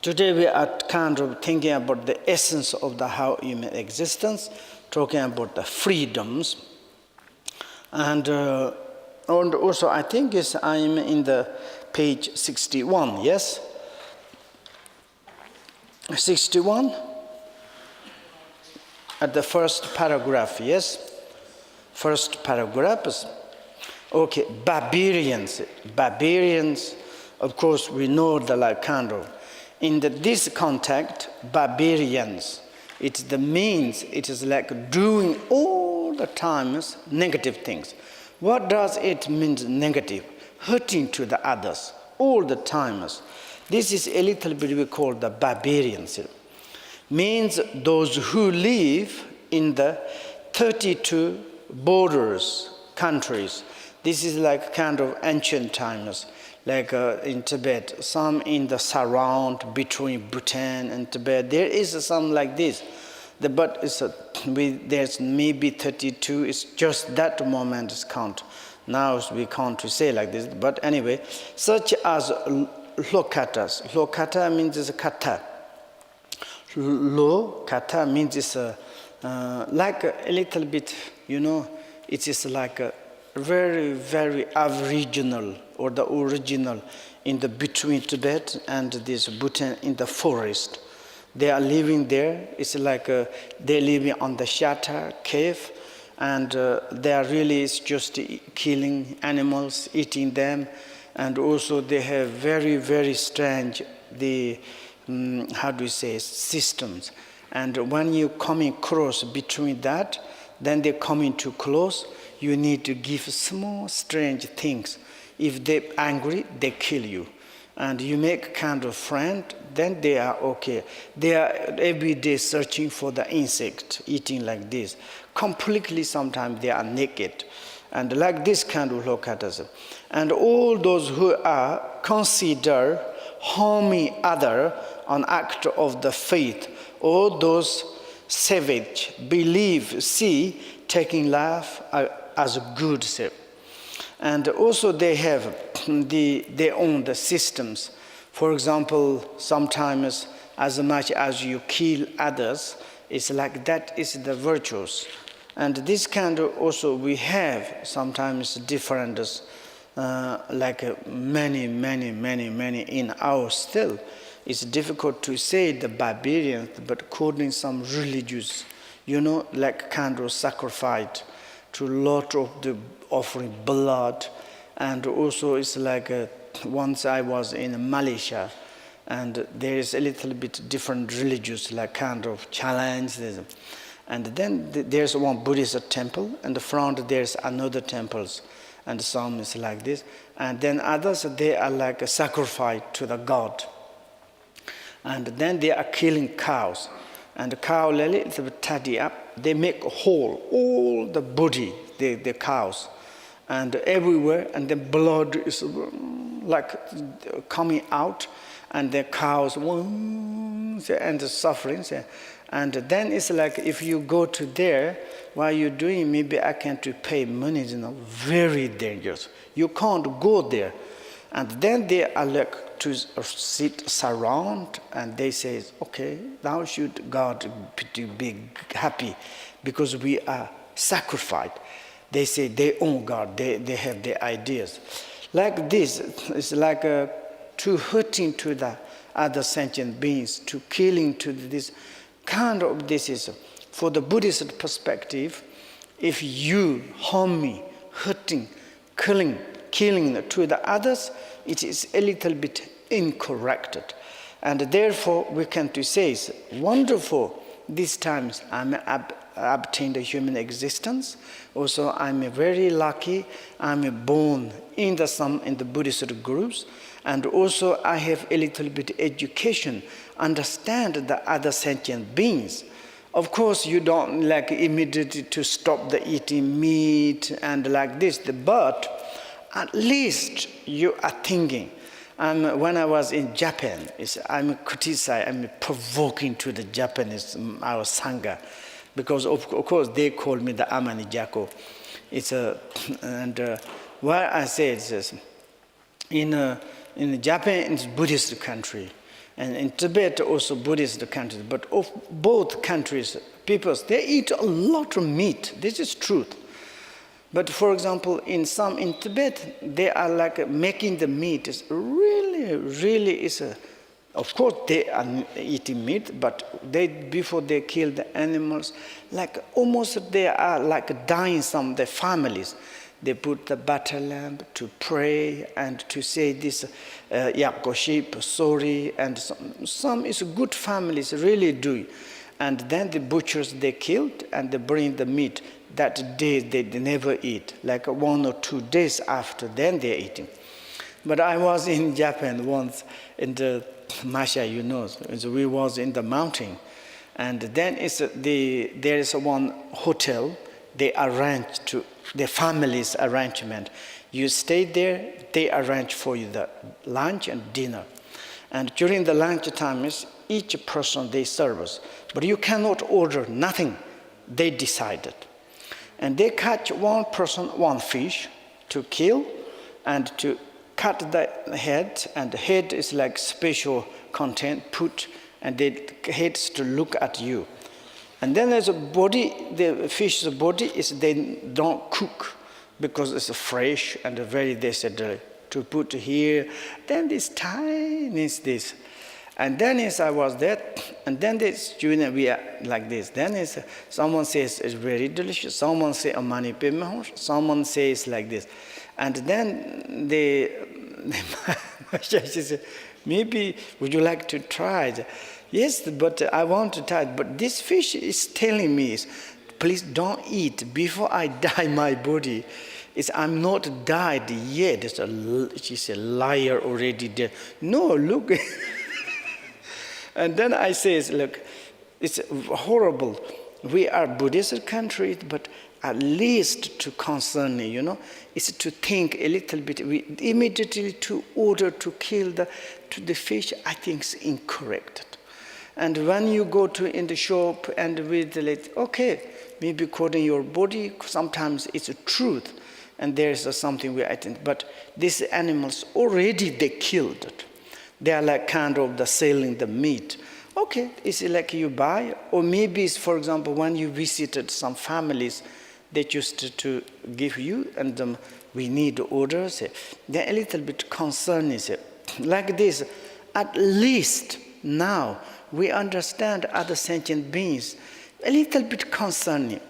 Today we are kind of thinking about the essence of the how human existence, talking about the freedoms. And also I think I'm in the page 61, yes? 61? At the first paragraph, yes? First paragraph is, okay, barbarians. Barbarians, of course, we know the like kind of. In this context, barbarians, it's the means, it is like doing all the times negative things. What does it mean negative? Hurting to the others, all the times. This is a little bit we call the barbarians. Means those who live in the 32 borders, countries. This is like kind of ancient times. Like in Tibet, some in the surround between Bhutan and Tibet. There is some like this. But there's maybe 32, it's just that moment is count. Now we can't say like this, but anyway, such as lokatas. Lokata means it's a kata. Lokata means it's like a little bit, it is like a very, very aboriginal or the original in the between Tibet and this Bhutan in the forest. They are living there. It's like they're living on the shelter, cave, and they are really just killing animals, eating them, and also they have very, very strange systems. And when you coming close between that, then they coming too close. You need to give small, strange things. If they're angry, they kill you. And you make kind of friend, then they are okay. They are every day searching for the insect, eating like this. Completely, sometimes they are naked. And like this kind of lokatas. And all those who are consider harming other on act of the faith, all those savage believe, see, taking life as a good self. And also they have their own systems. For example, sometimes as much as you kill others, it's like that is the virtues. And this kind of also we have sometimes different, like many in our still. It's difficult to say the barbarians, but according some religious, like kind of sacrifice to a lot of the offering blood. And also it's like once I was in Malaysia, and there is a little bit different religious like kind of challenge. And then there's one Buddhist temple, and the front there's another temples, and some is like this. And then others, they are like a sacrifice to the god. And then they are killing cows. And the cow, it's tidy up. They make whole, all the body, the cows. And everywhere, and the blood is like coming out. And the cows, and the suffering. And then it's like, if you go to there, while you're doing, maybe I can to pay money, very dangerous. You can't go there. And then they are like to sit surround, and they say, okay, now should God be happy because we are sacrificed. They say they own God, they have their ideas. Like this, it's like to hurting to the other sentient beings, to killing to this kind of, this is, for the Buddhist perspective, if you harm me, hurting, killing to the others, it is a little bit incorrect. And therefore we can to say, it's wonderful, these times I'm obtained a human existence. Also I'm very lucky, I'm born in the Buddhist groups, and also I have a little bit education, understand the other sentient beings. Of course you don't like immediately to stop the eating meat and like this, but at least you are thinking. When I was in Japan, I'm criticizing, I'm provoking to the Japanese, our Sangha, because of course they call me the Amani Jako. Why I say it's this, in Japan, it's Buddhist country, And in Tibet also Buddhist countries, but of both countries, peoples, they eat a lot of meat. This is truth. But for example, in Tibet, they are like making the meat is really is a, of course they are eating meat, but before they kill the animals, like almost they are like dying some of their families. They put the butter lamb to pray and to say this Yakoship, sorry, and some is good families really do. And then the butchers they killed and they bring the meat. That day they never eat, like 1 or 2 days after, then they're eating. But I was in Japan once, in the Masha, you know, so we was in the mountain. And then there is one hotel, they arrange to, the family's arrangement. You stay there, they arrange for you the lunch and dinner. And during the lunch time, each person they serve us. But you cannot order nothing, they decided. And they catch one person, one fish to kill and to cut the head, and the head is like special content put, and the heads to look at you. And then there's a body, the fish's body is they don't cook because it's fresh and very, they said to put here. Then this tiny is this. And then I was there, and then this student, we are like this. Then someone says it's very delicious. Someone says a mani padme, someone says like this. And then she said, maybe would you like to try it? Yes, but I want to try it. But this fish is telling me, please don't eat before I die my body. I'm not died yet. She's a liar already dead. No, look. And then I say, look, it's horrible. We are Buddhist country, but at least to concern, you know, is to think a little bit. We immediately to order to kill the fish, I think is incorrect. And when you go in the shop and with okay, maybe according to your body, sometimes it's a truth, and there's something we think. But these animals already they killed it. They are like kind of selling the meat. Okay, it's like you buy, or maybe it's, for example, when you visited some families, they used to give you, and we need orders. They're a little bit concerning. Like this, at least now we understand other sentient beings. A little bit concerning.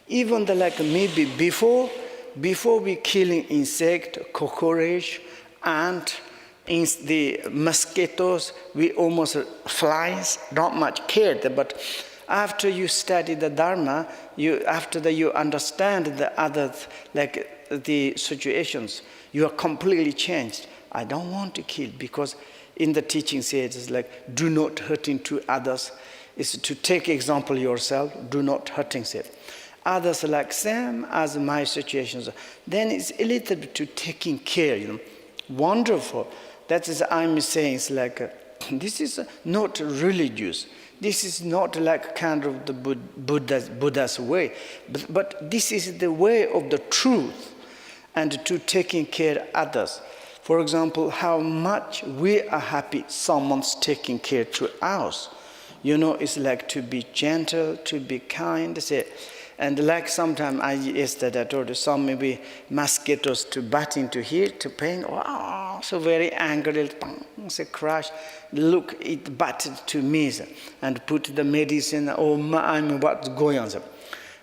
Even maybe before we killing insect, cockroach, ant, in the mosquitoes, we almost flies, not much cared. But after you study the Dharma, after that you understand the other, like the situations, you are completely changed. I don't want to kill, because in the teaching says it's like, do not hurting to others. Is to take example yourself, do not hurting it. Others like same as my situations. Then it's a little bit to taking care, you know. Wonderful. That is, I'm saying, it's like, this is not religious. This is not like kind of the Buddha's way. But this is the way of the truth, and to taking care of others. For example, how much we are happy someone's taking care to us. You know, it's like to be gentle, to be kind. And like sometimes yesterday I told you, some maybe mosquitoes to bite into here, to pain. Oh, so very angry, say crash. Look, it batted to me, and put the medicine. Oh, I'm what's going on.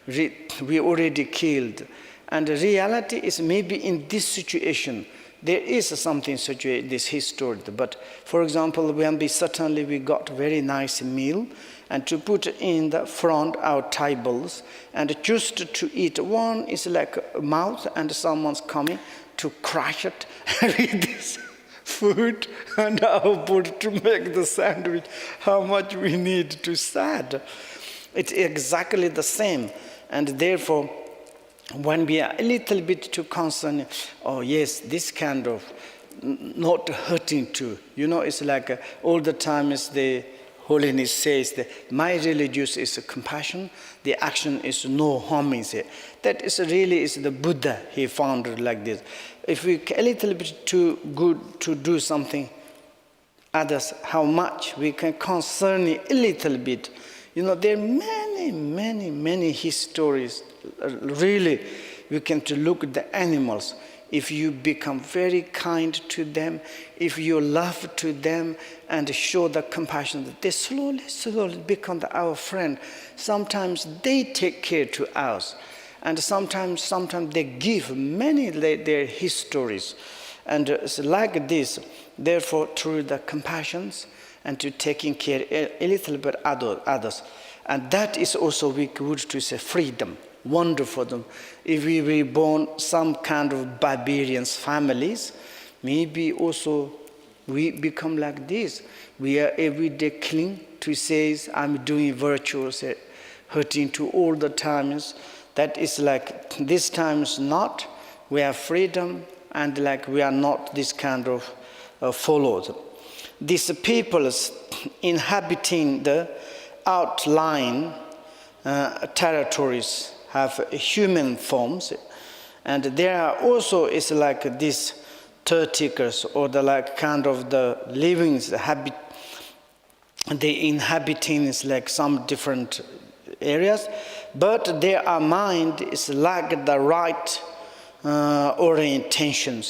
We already killed. And the reality is maybe in this situation, there is something this history. But for example, when we got very nice meal, and to put in the front our tables, and just to eat. One is like a mouth, and someone's coming to crush it with this food, and our body to make the sandwich. How much we need to sad. It's exactly the same, and therefore, when we are a little bit too concerned, oh yes, this kind of not hurting too. You know, it's like all the time is the Holiness says that my religious is compassion, the action is no harming. That is really is the Buddha, he found it like this. If we a little bit too good to do something, others, how much we can concern a little bit. There are many histories. Really, we can to look at the animals. If you become very kind to them, if you love to them and show the compassion, they slowly become our friend. Sometimes they take care to us. And sometimes they give many their histories. And it's like this, therefore, through the compassions and to taking care a little bit others. And that is also we would to say freedom, wonderful them. If we were born some kind of barbarians families, maybe also we become like this. We are every day cling to say, I'm doing virtues, hurting to all the times. That is like this time is not. We have freedom and like we are not this kind of followed. These peoples inhabiting the outlying territories have human forms, and there are also is like these Turtikers or the like kind of the living habit. The inhabiting is like some different areas, but their mind is like the right orientation,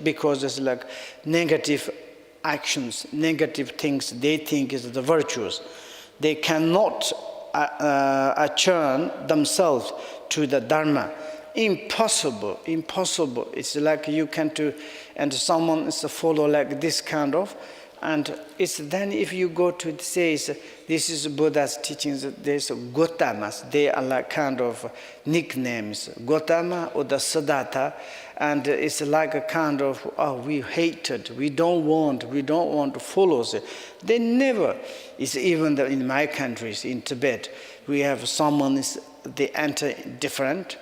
because it's like negative actions, negative things they think is the virtues. They cannot attune themselves to the Dharma. Impossible. It's like you can do, and someone is a follow like this kind of. And it's then if you go to say this is Buddha's teachings, there's Gautamas, they are like kind of nicknames, Gautama or the Siddhartha, and it's like a kind of we hated, we don't want to follow it. They never. It's even in my countries in Tibet, we have someone they enter different.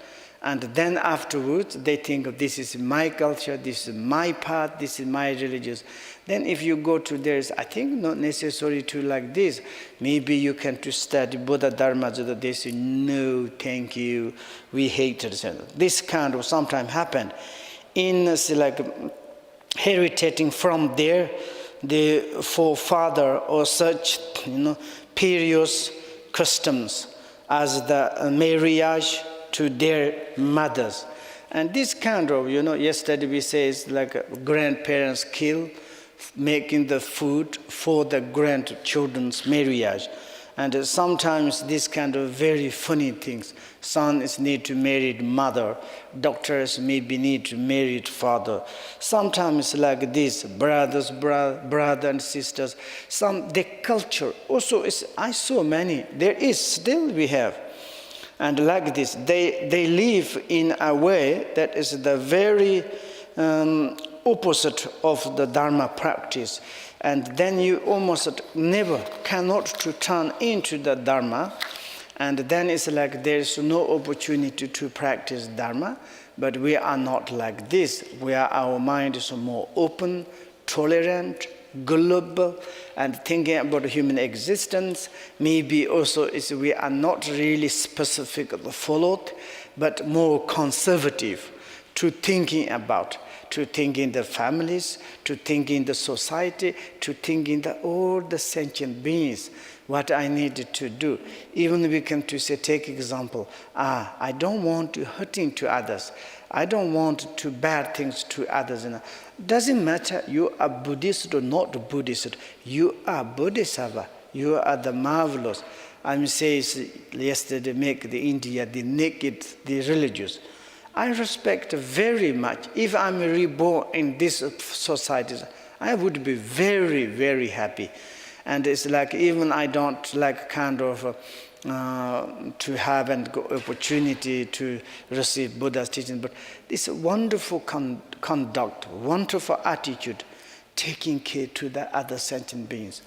And then afterwards, they think this is my culture, this is my path, this is my religious. Then if you go to theirs, I think not necessary to like this. Maybe you can to study Buddha Dharma, they say, no, thank you, we hate it. This kind of sometimes happen. In like heritating from the forefather or such, periods, customs as the marriage to their mothers. And this kind of, yesterday we say it's like grandparents kill, making the food for the grandchildren's marriage. And sometimes this kind of very funny things. Son is need to marry mother, doctors maybe need to marry father. Sometimes like this, brothers, brother and sisters. The culture also is, I saw many, there is still we have. And like this, they live in a way that is the very opposite of the Dharma practice. And then you almost never cannot to turn into the Dharma. And then it's like there's no opportunity to practice Dharma. But we are not like this. Our mind is more open, tolerant, global, and thinking about human existence. Maybe also we are not really specific followed, but more conservative to thinking about, to thinking the families, to thinking the society, to thinking all the sentient beings, what I need to do. Even we can to say, take example, I don't want to hurting to others. I don't want to bad things to others. Doesn't matter you are Buddhist or not Buddhist. You are Bodhisattva. You are the marvelous. I'm saying yesterday make the India the naked, the religious. I respect very much. If I'm reborn in this society, I would be very, very happy. And it's like even I don't like kind of to have an opportunity to receive Buddha's teaching, but this wonderful conduct, wonderful attitude, taking care to the other sentient beings.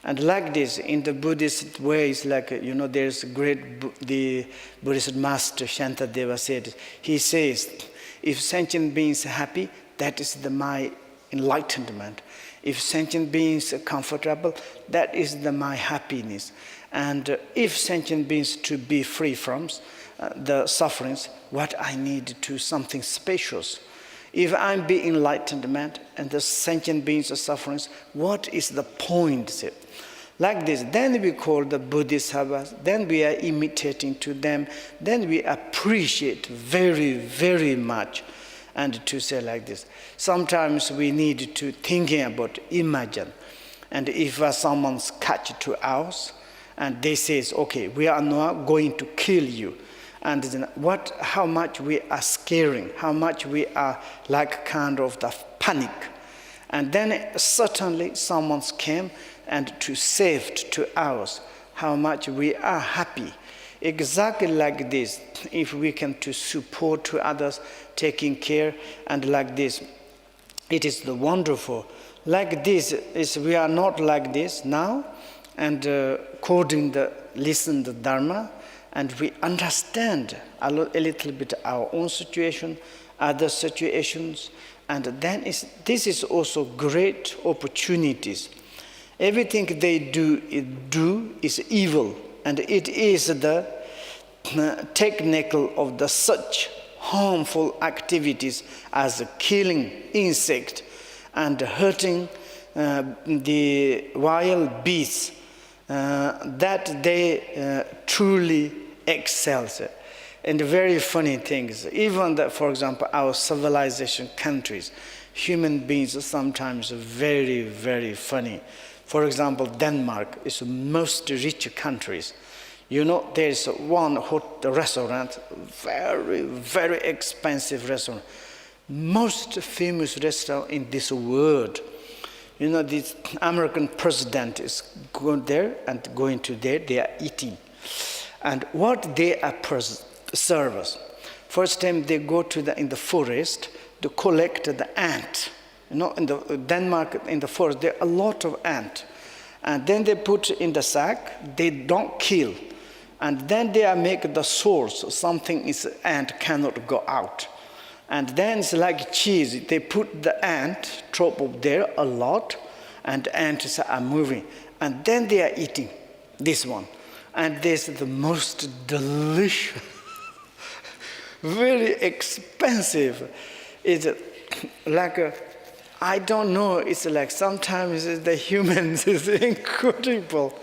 And like this, in the Buddhist ways, like, there's the Buddhist master Shantadeva said, he says, if sentient beings are happy, that is my enlightenment. If sentient beings are comfortable, that is my happiness. And if sentient beings to be free from the sufferings, what I need to something spacious. If I'm being enlightenment and the sentient beings are suffering, what is the point? Like this, then we call the Buddhist Sabbath, then we are imitating to them, then we appreciate very, very much. And to say like this, sometimes we need to thinking about imagine. And if someone's catch to us, and they says, okay, we are not going to kill you. And then how much we are scaring, how much we are like kind of the panic. And then certainly someone came and to save to us, how much we are happy. Exactly like this, if we can to support to others, taking care, and like this, it is the wonderful. Like this, is we are not like this now, and listen the Dharma, and we understand a little bit our own situation, other situations, and then this is also great opportunities. Everything they do is evil, and it is the technical of the such harmful activities as killing insect and hurting the wild beasts that they truly excel. And very funny things, even that, for example, our civilization countries, human beings are sometimes very, very funny. For example, Denmark is the most rich countries. You know, there's one restaurant, very, very expensive restaurant, most famous restaurant in this world. You know, this American president is going there and going to there, they are eating. And what they are service. First time they go to in the forest to collect the ant. You know, in the Denmark, in the forest, there are a lot of ant. And then they put in the sack, they don't kill. And then they are make the source, something is ant cannot go out. And then it's like cheese, they put the ant, drop up there a lot, and ants are moving. And then they are eating this one. And this is the most delicious, very expensive. It's like I don't know, it's like sometimes the humans is incredible.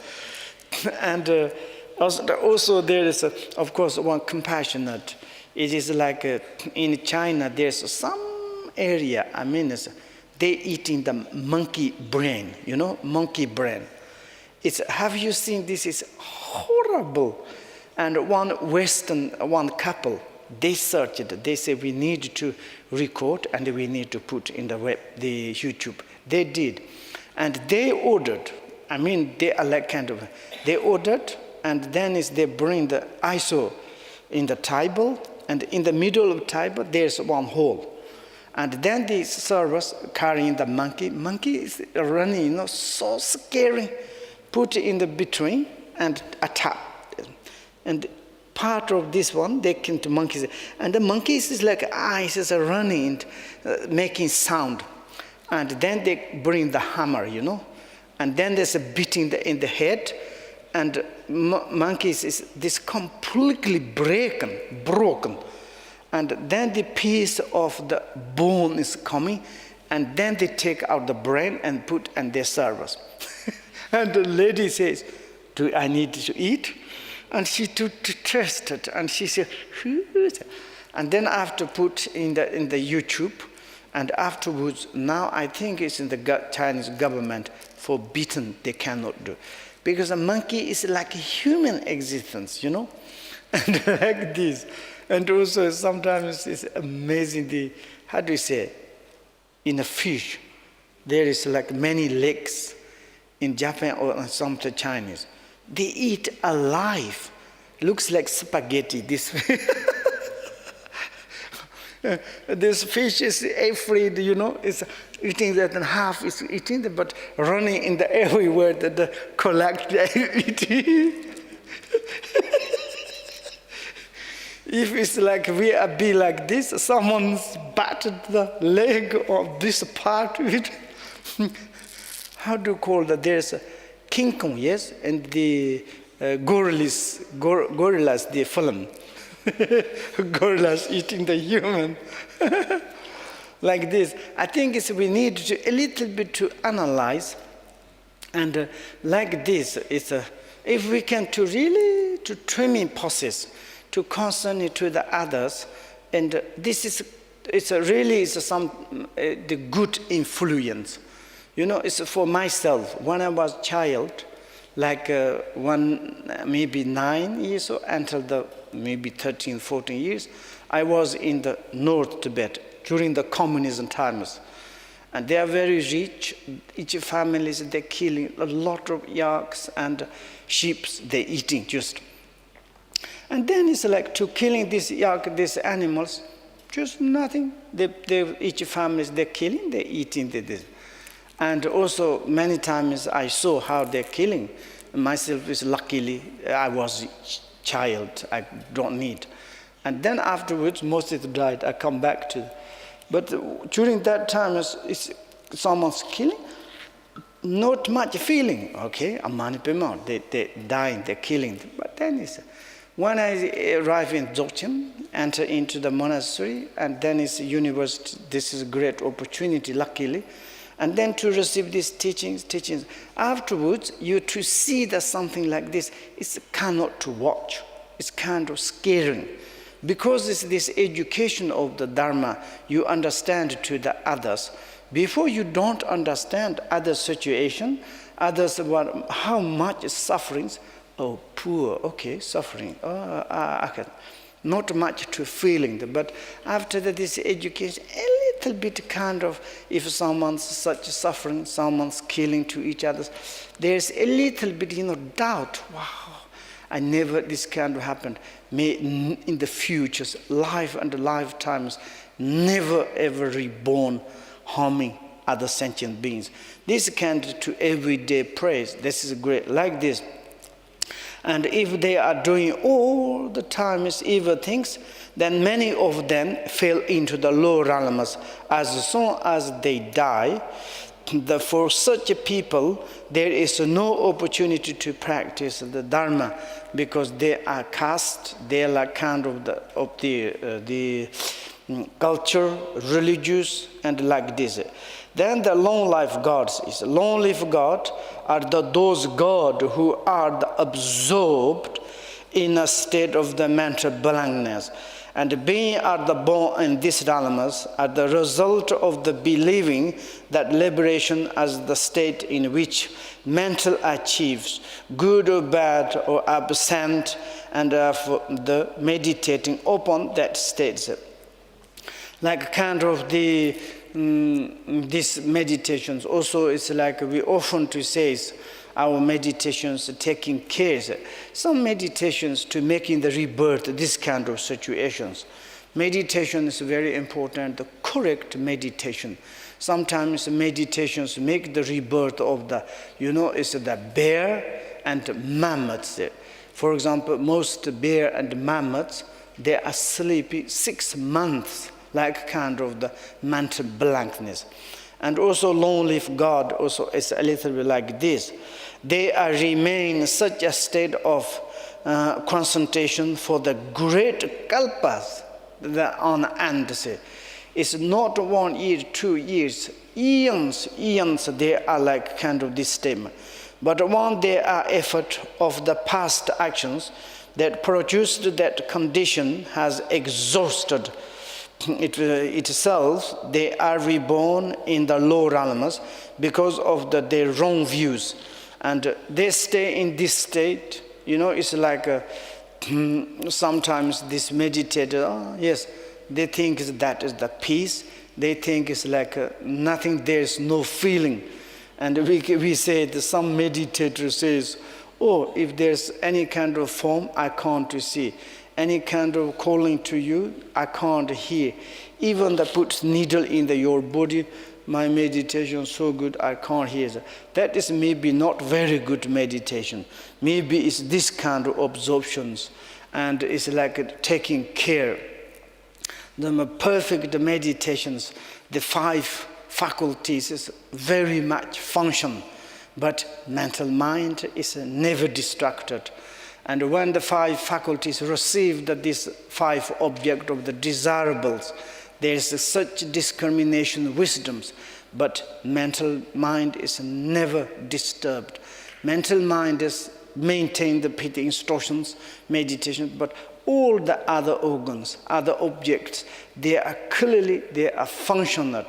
And also there is, of course, one compassionate. It is like in China, there's some area, I mean, they eating the monkey brain, you know, monkey brain. Have you seen this? Is horrible. And one couple, they searched it. They say we need to record and we need to put in the YouTube. They did. And they ordered, I mean, they are like kind of, they ordered, and then they bring the ISO in the table, and in the middle of the table, there's one hole. And then the servers carrying the monkey. Monkey is running, you know, so scary. Put in the between and attack. And part of this one, they came to monkeys. And the monkeys is like eyes are running, making sound. And then they bring the hammer, you know. And then there's a beating in the head. And monkeys is this completely broken. And then the piece of the bone is coming. And then they take out the brain and put in their servers. And the lady says, do I need to eat? And she took to test it, and she said, and then after put in the YouTube, and afterwards, now I think it's in the Chinese government forbidden, they cannot do. Because a monkey is like a human existence, you know? And like this. And also sometimes it's amazing, how do you say, in a fish, there is like many legs. In Japan or some Chinese, they eat alive. Looks like spaghetti. This this fish is afraid, you know. It's eating that, and half is eating, but running in the everywhere that the collect eating. If it's like we be like this, someone's battered the leg of this part of it. How do you call that? There's a King Kong, yes, and the gorillas, the film. Gorillas eating the human. like this. I think we need to a little bit to analyze, and like this, if we can to really to trimming process, to concern it to the others, and this is really some the good influence. It's for myself. When I was a child, like maybe 9 years old until maybe 13, 14 years, I was in the North Tibet during the communism times. And they are very rich. Each family, they're killing a lot of yaks and sheep, they're eating just. And then it's like to killing these yak, these animals, just nothing. Each family, they're killing, they're eating. And also many times I saw how they're killing. Myself is luckily, I was a child, I don't need. And then afterwards, most of them died, I come back to. But during that time, it's someone's killing, not much feeling, okay? They're dying, they're killing. But then when I arrive in Dzogchen, enter into the monastery, and then it's university, this is a great opportunity, luckily. And then to receive these teachings. Afterwards, you to see that something like this, it's cannot to watch. It's kind of scaring. Because it's this education of the Dharma, you understand to the others. Before you don't understand other situation, others, how much sufferings, oh, poor, okay, suffering, not much to feeling. But after this education, a little bit kind of, if someone's such suffering, someone's killing to each other, there's a little bit, doubt, wow, I never this kind of happened. May in the futures, life and lifetimes, never ever reborn, harming other sentient beings. This kind to everyday praise, this is great, like this. And if they are doing all the time evil things, then many of them fell into the low realms. As soon as they die, for such people, there is no opportunity to practice the Dharma, because they are caste, they are like kind of the culture, religious, and like this. Then the long life gods is long life God are those God who are absorbed in a state of the mental blankness, and being are the born in these realms are the result of the believing that liberation as the state in which mental achieves good or bad or absent, and for the meditating upon that state. Like kind of these meditations also, it's like we often to say our meditations taking care. Some meditations to making the rebirth, this kind of situations. Meditation is very important, the correct meditation. Sometimes meditations make the rebirth of the, it's the bear and mammoths. For example, most bear and mammoths, they are sleepy 6 months, like kind of the mental blankness. And also long-lived God also is a little bit like this. They remain such a state of concentration for the great kalpas on end. It's not 1 year, 2 years, eons, they are like kind of this statement. But when they are effort of the past actions that produced that condition has exhausted itself, they are reborn in the low realms because of their wrong views, and they stay in this state. It's like sometimes this meditator, yes, they think that is the peace. They think it's like nothing. There's no feeling, and we say that some meditator says, oh, if there's any kind of form, I can't see. Any kind of calling to you, I can't hear. Even the put needle in your body, my meditation is so good, I can't hear. That is maybe not very good meditation. Maybe it's this kind of absorptions, and it's like taking care. The perfect meditations, the 5 faculties is very much function, but mental mind is never distracted. And when the 5 faculties receive these 5 objects of the desirables, There is such discrimination wisdoms, but mental mind is never disturbed. Mental mind is maintain the piti instructions, meditation, but all the other organs, other objects, they are functional.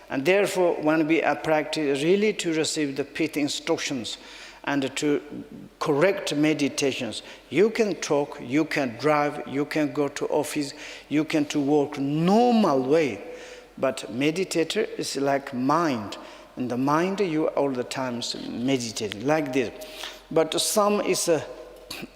And therefore, when we are practicing really to receive the piti instructions and to correct meditations, you can talk, you can drive, you can go to office, you can to work normal way. But meditator is like mind. In the mind, you all the time meditate like this. But some is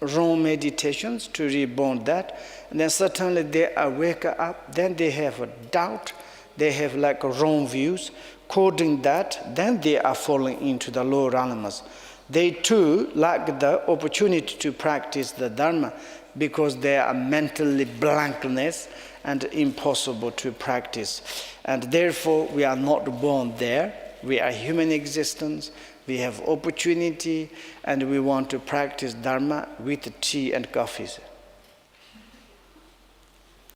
wrong meditations to reborn that. And then certainly they are wake up, then they have a doubt, they have like wrong views. According that, then they are falling into the lower animals. They too lack the opportunity to practice the Dharma because they are mentally blankness and impossible to practice. And therefore, we are not born there. We are human existence. We have opportunity, and we want to practice Dharma with tea and coffees.